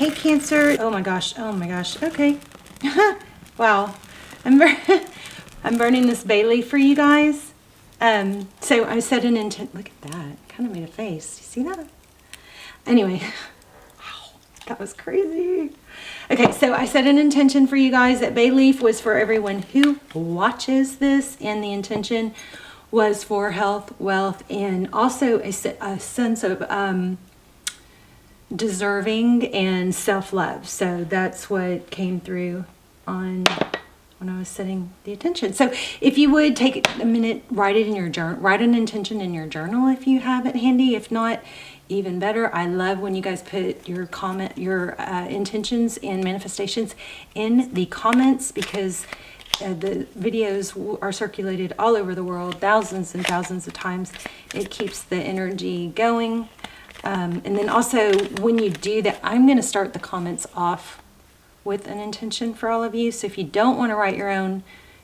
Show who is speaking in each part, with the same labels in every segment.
Speaker 1: Hey, Cancer. Oh my gosh. Oh my gosh. Okay. Wow. I'm burning this bay leaf for you guys. So I set an intent. Look at that. Kind of made a face. You see that? Anyway. Wow. That was crazy. Okay, so I set an intention for you guys that bay leaf was for everyone who watches this, and the intention was for health, wealth, and also a sense of deserving and self-love. So that's what came through on when I was setting the intention. So if you would take a minute, write it in your journal, write an intention in your journal if you have it handy. If not, even better. I love when you guys put your intentions and manifestations in the comments, because the videos are circulated all over the world, thousands and thousands of times. It keeps the energy going. And then also when you do that, I'm going to start the comments off with an intention for all of you. So if you don't want to write your own,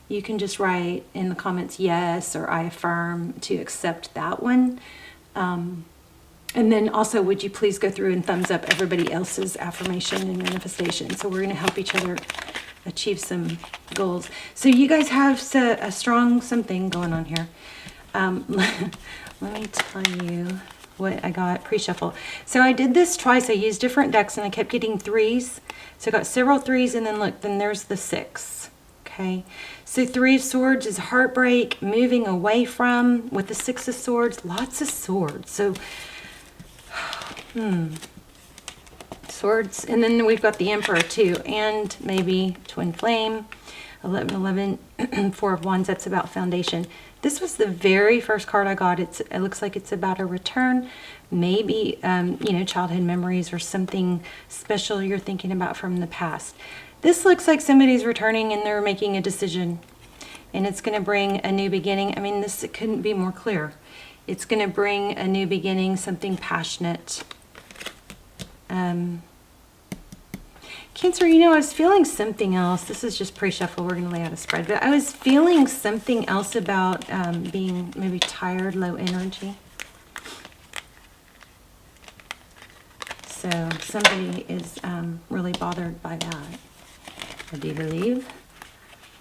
Speaker 1: you can just write in the comments yes, or I affirm to accept that one. And then also, would you please go through and thumbs up everybody else's affirmation and manifestation. So we're going to help each other achieve some goals. So you guys have a strong something going on here. Let me tell you what I got pre-shuffle. So I did this twice. I used different decks and I kept getting threes. So I got several threes, and then look, then there's the 6. Okay. So 3 of Swords is heartbreak, moving away from, with the 6 of Swords, lots of swords. So, swords. And then we've got the Emperor too, and maybe Twin Flame, 11, 4 of Wands. That's about foundation. This was the very first card I got. It looks like it's about a return, maybe, childhood memories or something special you're thinking about from the past. This looks like somebody's returning and they're making a decision, and it's going to bring a new beginning. I mean, it couldn't be more clear. It's going to bring a new beginning, something passionate. Cancer, I was feeling something else. This is just pre-shuffle. We're going to lay out a spread. But I was feeling something else about being maybe tired, low energy. So somebody is really bothered by that, I do believe.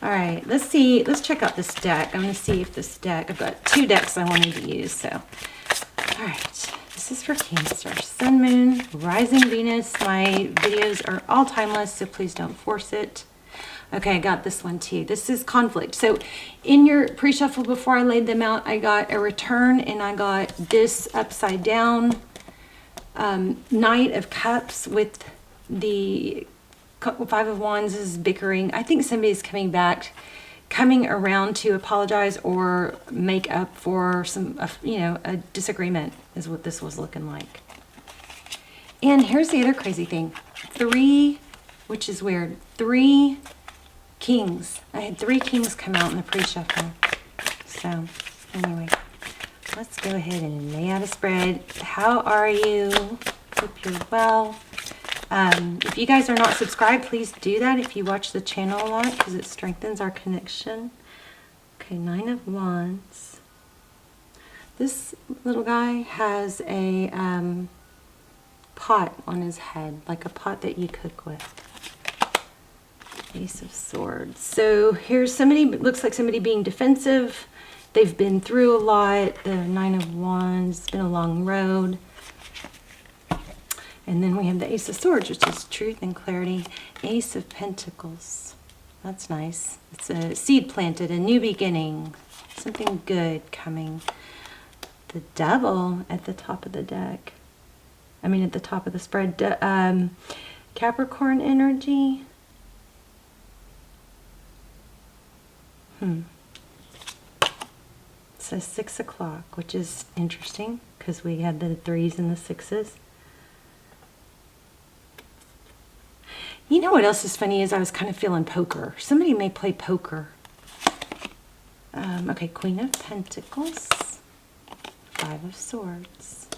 Speaker 1: All right, let's see. Let's check out this deck. I'm going to see if this deck, I've got 2 decks I wanted to use. So, all right. This is for Cancer. Sun, Moon, Rising Venus. My videos are all timeless, so please don't force it. Okay, I got this one too. This is conflict. So in your pre-shuffle, before I laid them out, I got a return, and I got this upside down Knight of Cups with the 5 of Wands is bickering. I think somebody's coming around to apologize or make up for some, a disagreement is what this was looking like. And here's the other crazy thing. 3, which is weird, 3 kings. I had 3 kings come out in the pre-shuffle. So anyway, let's go ahead and lay out a spread. How are you? Hope you're well. If you guys are not subscribed, please do that if you watch the channel a lot, because it strengthens our connection. Okay, 9 of Wands. This little guy has a pot on his head, like a pot that you cook with. Ace of Swords. So here's somebody, looks like somebody being defensive. They've been through a lot. The 9 of Wands, it's been a long road. And then we have the Ace of Swords, which is truth and clarity. Ace of Pentacles. That's nice. It's a seed planted, a new beginning. Something good coming. The Devil at the top of the deck. I mean, at the top of the spread. Capricorn energy. It says 6 o'clock, which is interesting because we had the 3s and the 6s. You know what else is funny is I was kind of feeling poker. Somebody may play poker. Okay, Queen of Pentacles. 5 of Swords.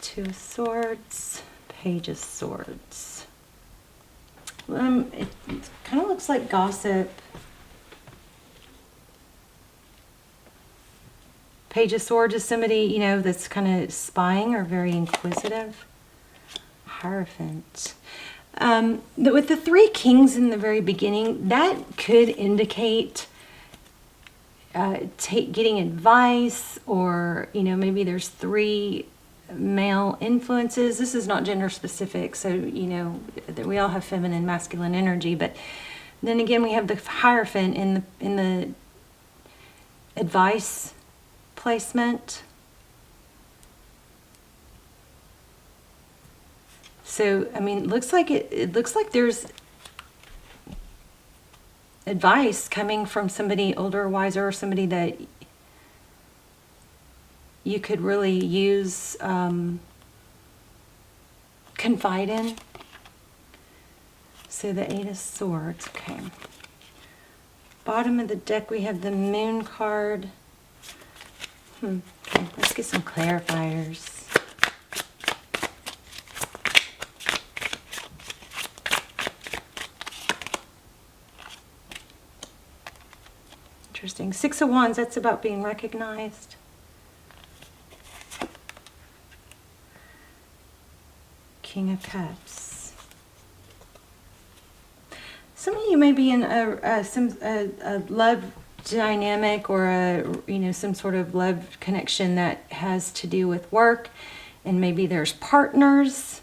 Speaker 1: 2 of Swords. Page of Swords. It kind of looks like gossip. Page of Swords is somebody, you know, that's kind of spying or very inquisitive. Hierophant. With the 3 kings in the very beginning, that could indicate getting advice, or, you know, maybe there's 3 male influences. This is not gender specific, so, you know, we all have feminine, masculine energy, but then again, we have the Hierophant in the advice placement. So, I mean, it looks like there's advice coming from somebody older, wiser, or somebody that you could really use, confide in. So the 8 of Swords, okay. Bottom of the deck, we have the Moon card. Okay, let's get some clarifiers. Interesting. 6 of Wands, that's about being recognized. King of Cups. Some of you may be in a love dynamic, or some sort of love connection that has to do with work, and maybe there's partners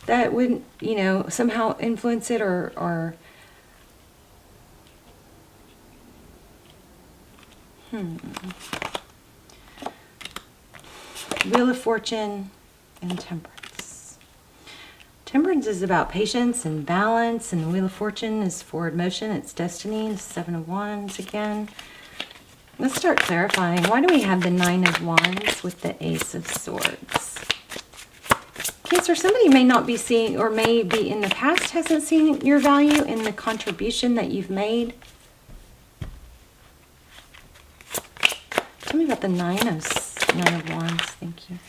Speaker 1: that would, you know, somehow influence it, or Wheel of Fortune and Temperance. Temperance is about patience and balance, and the Wheel of Fortune is forward motion, it's destiny. The 7 of Wands again. Let's start clarifying. Why do we have the 9 of Wands with the Ace of Swords? Cancer, somebody may not be seeing, or may be in the past hasn't seen your value in the contribution that you've made. Tell me about the 9 of Wands. Thank you.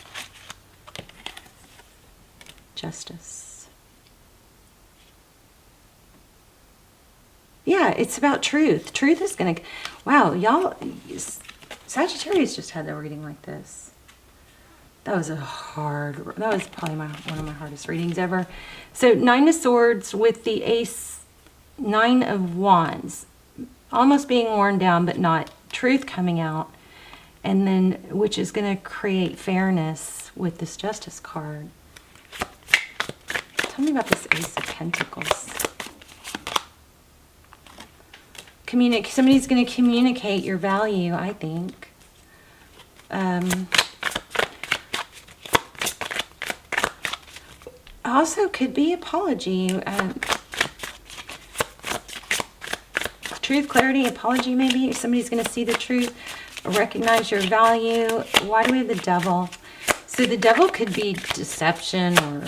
Speaker 1: Justice. Yeah, it's about truth. Truth is going to... Wow, y'all... Sagittarius just had their reading like this. That was that was probably one of my hardest readings ever. So 9 of Swords with the Ace, 9 of Wands. Almost being worn down, but not. Truth coming out. And then, which is going to create fairness with this Justice card. Tell me about this Ace of Pentacles. Somebody's going to communicate your value, I think. Also could be apology. Truth, clarity, apology maybe. Somebody's going to see the truth, recognize your value. Why do we have the Devil? So the Devil could be deception, or...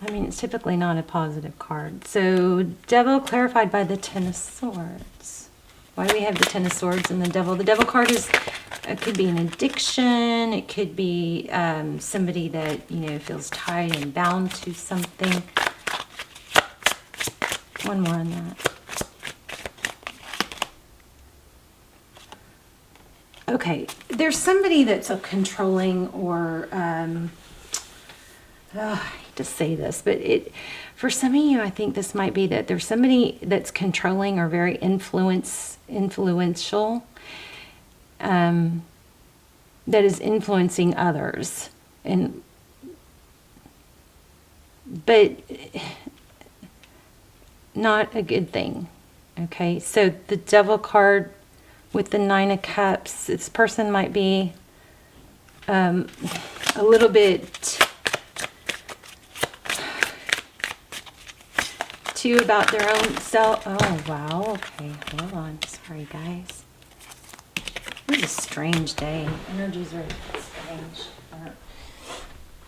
Speaker 1: I mean, it's typically not a positive card. So Devil clarified by the 10 of Swords. Why do we have the 10 of Swords and the Devil? The Devil card is... It could be an addiction. It could be somebody that, you know, feels tied and bound to something. One more on that. Okay, there's somebody that's a controlling, or I hate to say this, but for some of you, I think this might be that there's somebody that's controlling or very influential, that is influencing others, but not a good thing. Okay, so the Devil card with the 9 of Cups, this person might be a little bit too about their own self. Oh, wow. Okay, hold on. Sorry, guys. This is a strange day. Energies are strange.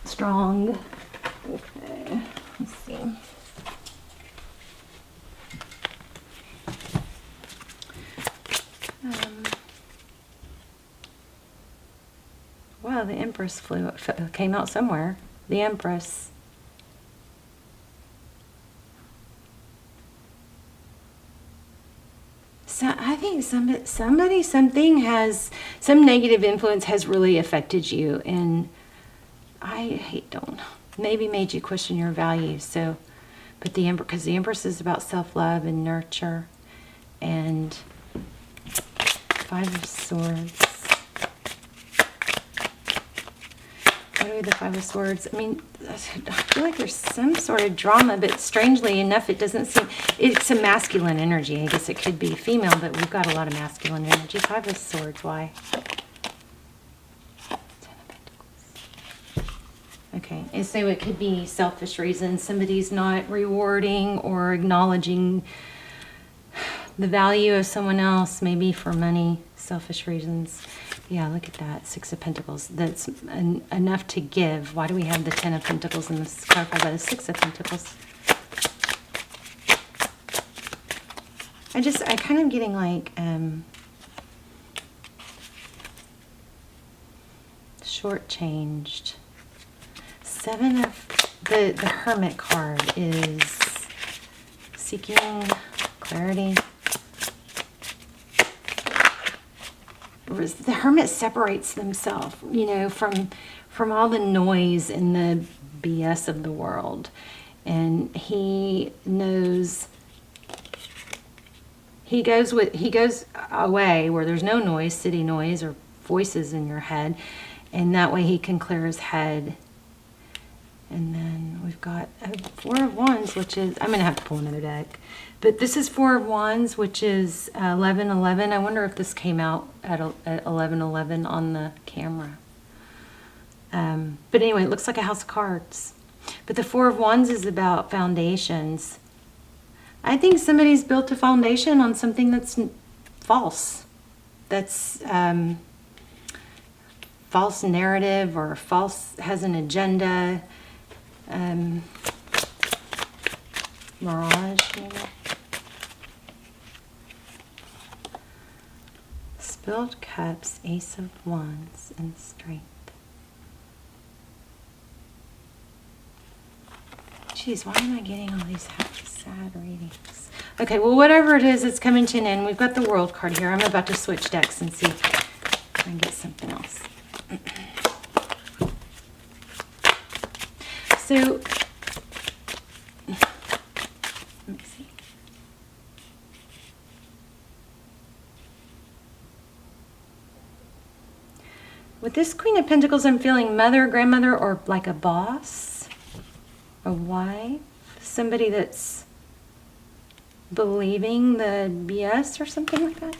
Speaker 1: Strong. Okay, let's see. Wow, the Empress came out somewhere. The Empress. So something has, some negative influence has really affected you, and don't maybe made you question your values. So, but the Empress, because the Empress is about self-love and nurture, and Five of Swords. What are the Five of Swords? I mean, I feel like there's some sort of drama, but strangely enough, it doesn't seem, it's a masculine energy. I guess it could be female, but we've got a lot of masculine energy. Five of Swords, why? Ten of Pentacles. Okay, and so it could be selfish reasons. Somebody's not rewarding or acknowledging the value of someone else, maybe for money, selfish reasons. Yeah, look at that. Six of Pentacles. That's enough to give. Why do we have the Ten of Pentacles and this clarified by the Six of Pentacles? I kind of getting like shortchanged. Seven of the Hermit card is seeking clarity. The Hermit separates themselves, you know, from all the noise and the BS of the world, and he knows. He goes away where there's no noise, city noise, or voices in your head, and that way he can clear his head. And then we've got Four of Wands, which is, I'm going to have to pull another deck. But this is Four of Wands, which is 11:11. I wonder if this came out at 11:11 on the camera. But anyway, it looks like a house of cards. But the Four of Wands is about foundations. I think somebody's built a foundation on something that's false. That's false narrative, or has an agenda. Mirage, maybe. Spilled Cups, Ace of Wands, and Strength. Jeez, why am I getting all these sad readings? Okay, well, whatever it is, it's coming to an end. We've got the World card here. I'm about to switch decks and see if I can get something else. So, let me see. With this Queen of Pentacles, I'm feeling mother, grandmother, or like a boss, a wife, somebody that's believing the BS or something like that.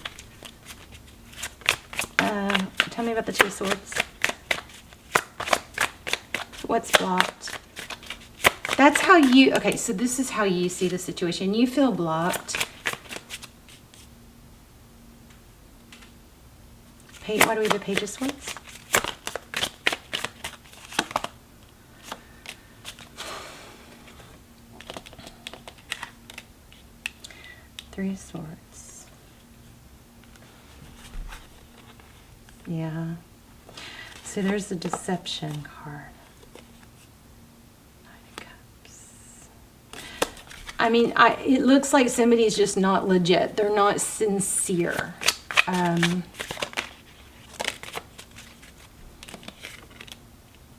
Speaker 1: Tell me about the Two of Swords. What's blocked? That's how you, okay, so this is how you see the situation. You feel blocked. Why do we have the Page of Swords? Three of Swords. Yeah. So there's the Deception card. I mean, it looks like somebody's just not legit. They're not sincere. And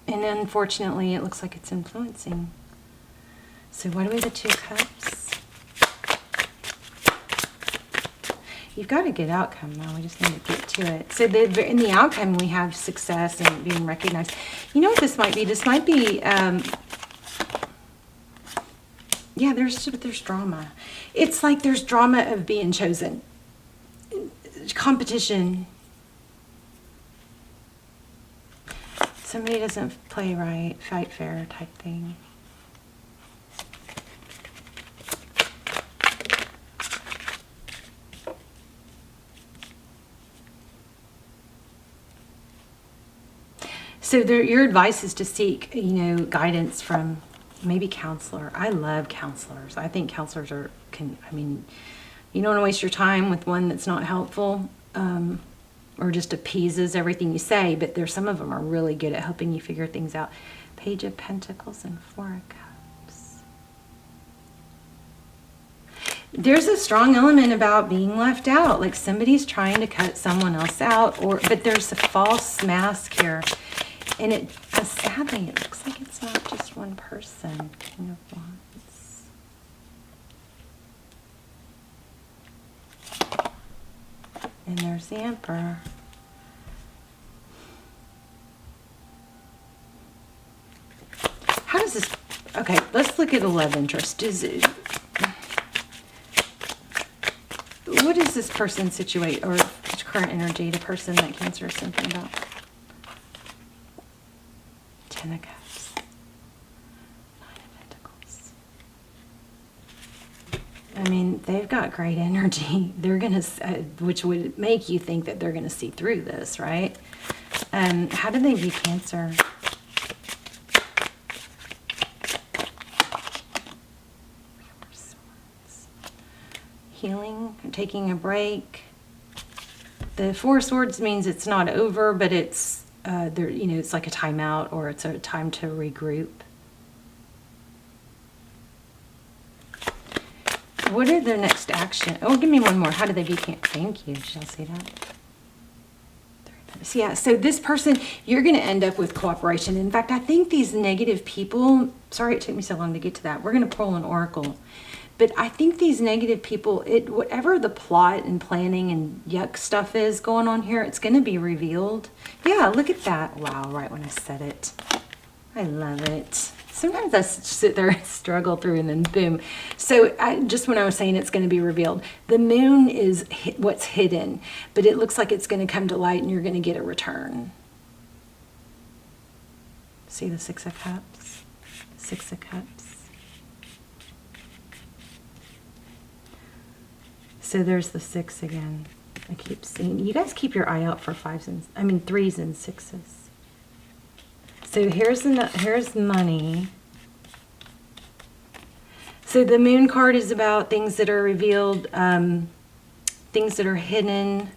Speaker 1: unfortunately, it looks like it's influencing. So why do we have the Two of Cups? You've got a good outcome now. We just need to get to it. So in the outcome, we have success and being recognized. You know what this might be? This might be... yeah, there's drama. It's like there's drama of being chosen. Competition. Somebody doesn't play right, fight fair type thing. So your advice is to seek, you know, guidance from maybe counselor. I love counselors. I think counselors I mean, you don't want to waste your time with one that's not helpful or just appeases everything you say, but some of them are really good at helping you figure things out. Page of Pentacles and Four of Cups. there's a strong element about being left out, like somebody's trying to cut someone else out, but there's a false mask here. And sadly, it looks like it's not just one person. King of Wands. And there's the Emperor. How does this... Okay, let's look at a love interest. What is this person situate, or current energy, the person that Cancer is thinking about? Ten of Cups. Nine of Pentacles. I mean, they've got great energy. They're going to, which would make you think that they're going to see through this, right? How do they view Cancer? Healing, taking a break. The Four of Swords means it's not over, but it's there. You know, it's like a timeout, or it's a time to regroup. What are their next action? Oh, give me one more. How do they view Cancer? Thank you. Shall I see that? So yeah, so this person, you're going to end up with cooperation. In fact, I think these negative people, sorry it took me so long to get to that. We're going to pull an oracle. But I think these negative people, whatever the plot and planning and yuck stuff is going on here, it's going to be revealed. Yeah, look at that. Wow, right when I said it. I love it. Sometimes I sit there and struggle through and then boom. So just when I was saying it's going to be revealed, the moon is what's hidden, but it looks like it's going to come to light and you're going to get a return. See the Six of Cups? Six of Cups. So there's the 6 again. I keep seeing, you guys keep your eye out for 3s and 6s. So here's money. So the moon card is about things that are revealed, things that are hidden.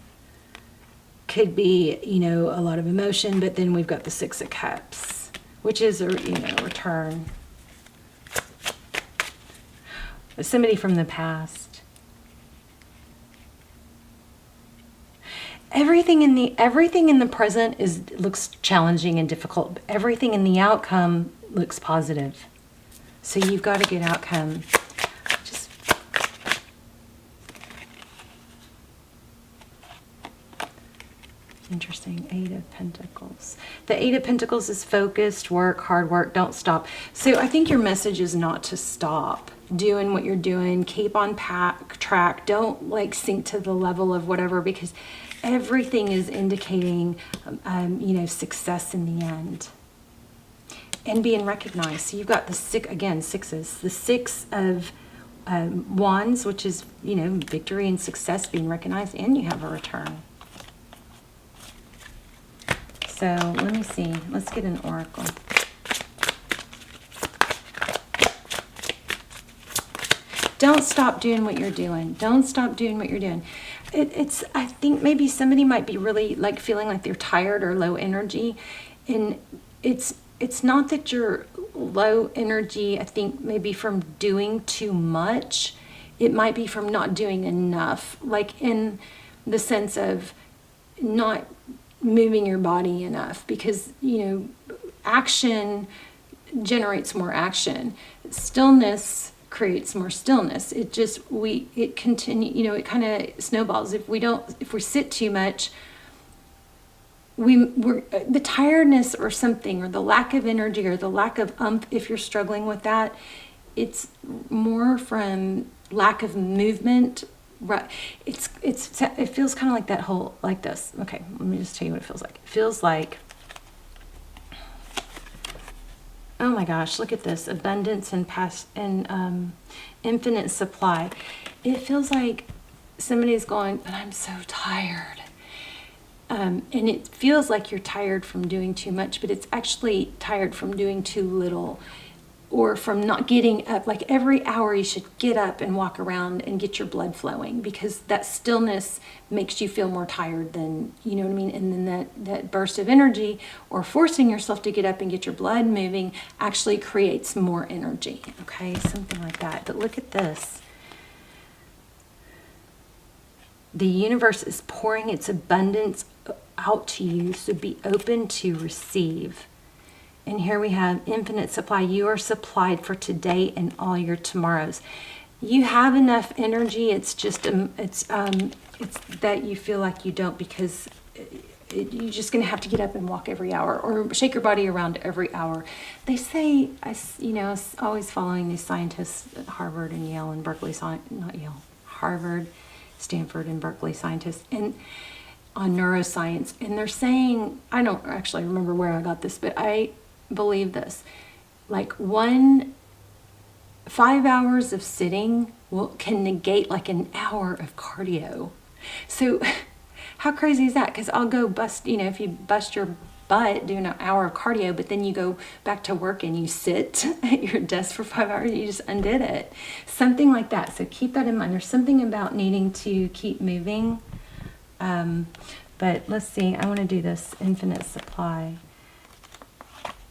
Speaker 1: Could be, you know, a lot of emotion, but then we've got the 6 of Cups, which is a, you know, return. Somebody from the past. Everything in the present looks challenging and difficult. Everything in the outcome looks positive. So you've got a good outcome. Just interesting. 8 of Pentacles. The 8 of Pentacles is focused, work, hard work, don't stop. So I think your message is not to stop doing what you're doing. Keep on track. Don't like sink to the level of whatever, because everything is indicating, you know, success in the end and being recognized. So you've got the 6s, the 6 of Wands, which is, you know, victory and success, being recognized, and you have a return. So let me see. Let's get an oracle. Don't stop doing what you're doing. Don't stop doing what you're doing. I think maybe somebody might be really like feeling like they're tired or low energy. And it's not that you're low energy, I think maybe from doing too much. It might be from not doing enough, like in the sense of not moving your body enough, because, you know, action generates more action. Stillness creates more stillness. It continue, you know, it kind of snowballs. If we sit too much, we're the tiredness or something, or the lack of energy, or the lack of if you're struggling with that, it's more from lack of movement. Right. It feels kind of like that whole, like this. Okay, let me just tell you what it feels like. It feels like, oh my gosh, look at this. Abundance and infinite supply. It feels like somebody's going, but I'm so tired. And it feels like you're tired from doing too much, but it's actually tired from doing too little, or from not getting up. Like every hour you should get up and walk around and get your blood flowing, because that stillness makes you feel more tired than, you know what I mean? And then that burst of energy, or forcing yourself to get up and get your blood moving, actually creates more energy. Okay, something like that. But look at this. The universe is pouring its abundance out to you, so be open to receive. And here we have infinite supply. You are supplied for today and all your tomorrows. You have enough energy. It's just it's that you feel like you don't, because you're just going to have to get up and walk every hour, or shake your body around every hour. They say, always following these scientists at Harvard and Yale and Berkeley, not Yale, Harvard, Stanford and Berkeley scientists, and on neuroscience. And they're saying, I don't actually remember where I got this, but I believe this, like 5 hours of sitting can negate like an hour of cardio. So how crazy is that? Because I'll go bust, if you bust your butt doing an hour of cardio, but then you go back to work and you sit at your desk for 5 hours, you just undid it. Something like that. So keep that in mind. There's something about needing to keep moving. But let's see. I want to do this infinite supply.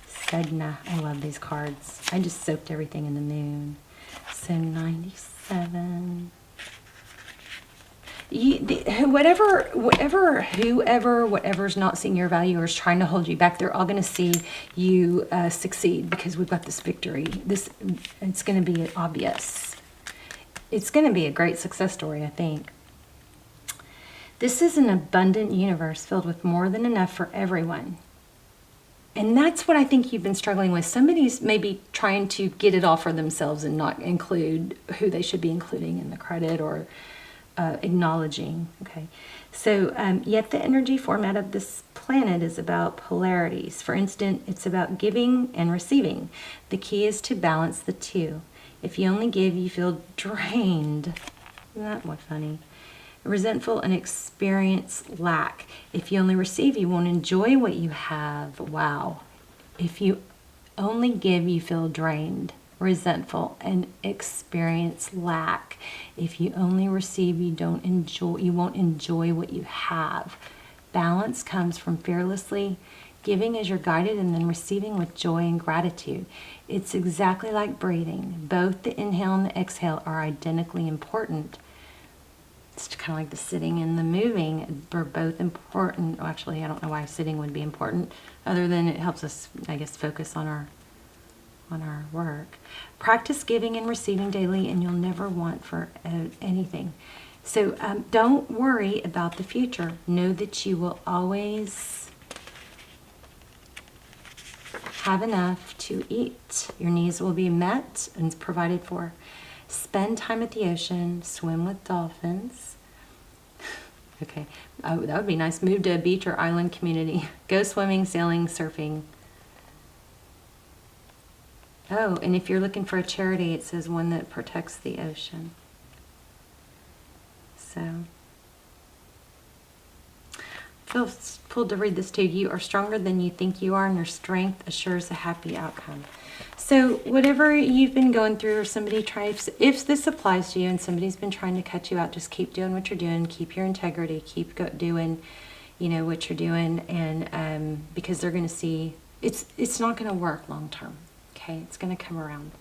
Speaker 1: Sedna. I love these cards. I just soaked everything in the moon. So 97. Whoever's not seeing your value or is trying to hold you back, they're all going to see you succeed, because we've got this victory. It's going to be obvious. It's going to be a great success story, I think. This is an abundant universe filled with more than enough for everyone. And that's what I think you've been struggling with. Somebody's maybe trying to get it all for themselves and not include who they should be including in the credit or acknowledging. Okay, so yet the energy format of this planet is about polarities. For instance, it's about giving and receiving. The key is to balance the two. If you only give, you feel drained. Isn't that what funny? Resentful and experience lack. If you only receive, you won't enjoy what you have. Wow. If you only give, you feel drained, resentful, and experience lack. If you only receive, you won't enjoy what you have. Balance comes from fearlessly giving as you're guided, and then receiving with joy and gratitude. It's exactly like breathing. Both the inhale and the exhale are identically important. It's kind of like the sitting and the moving. They're both important. Well, actually, I don't know why sitting would be important, other than it helps us, I guess, focus on our work. Practice giving and receiving daily, and you'll never want for anything. So don't worry about the future. Know that you will always have enough to eat. Your needs will be met and provided for. Spend time at the ocean. Swim with dolphins. Okay, that would be nice. Move to a beach or island community. Go swimming, sailing, surfing. Oh, and if you're looking for a charity, it says one that protects the ocean. So, I feel pulled to read this to you. You are stronger than you think you are, and your strength assures a happy outcome. So whatever you've been going through, or somebody tries, if this applies to you and somebody's been trying to cut you out, just keep doing what you're doing. Keep your integrity. Keep doing, what you're doing, and because they're going to see it's not going to work long term. Okay, it's going to come around.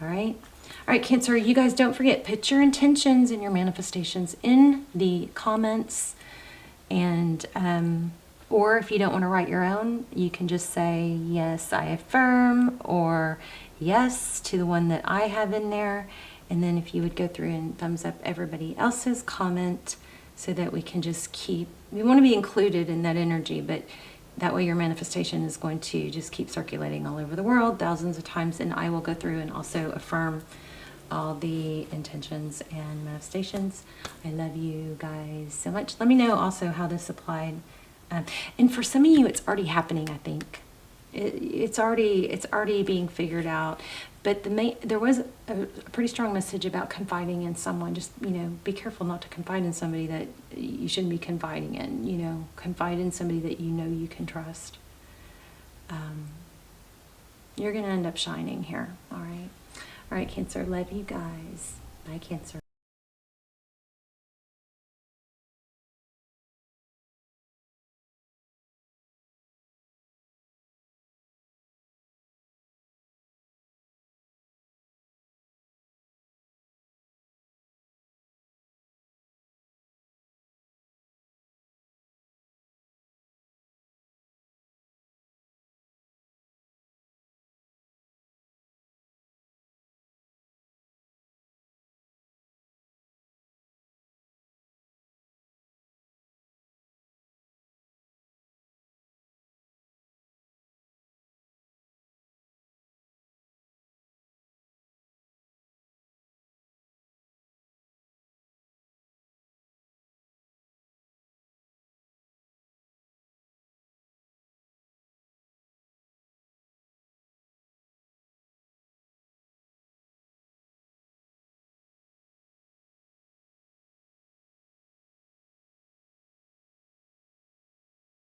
Speaker 1: All right, Cancer. You guys, don't forget, put your intentions and your manifestations in the comments, and or if you don't want to write your own, you can just say, yes, I affirm, or yes to the one that I have in there. And then if you would go through and thumbs up everybody else's comment, so that we can just we want to be included in that energy, but that way your manifestation is going to just keep circulating all over the world thousands of times. And I will go through and also affirm all the intentions and manifestations. I love you guys so much. Let me know also how this applied. And for some of you, it's already happening, I think. It's already being figured out. But there was a pretty strong message about confiding in someone. Just, be careful not to confide in somebody that you shouldn't be confiding in. Confide in somebody that you can trust. You're going to end up shining here, all right? All right, Cancer, love you guys. Bye, Cancer.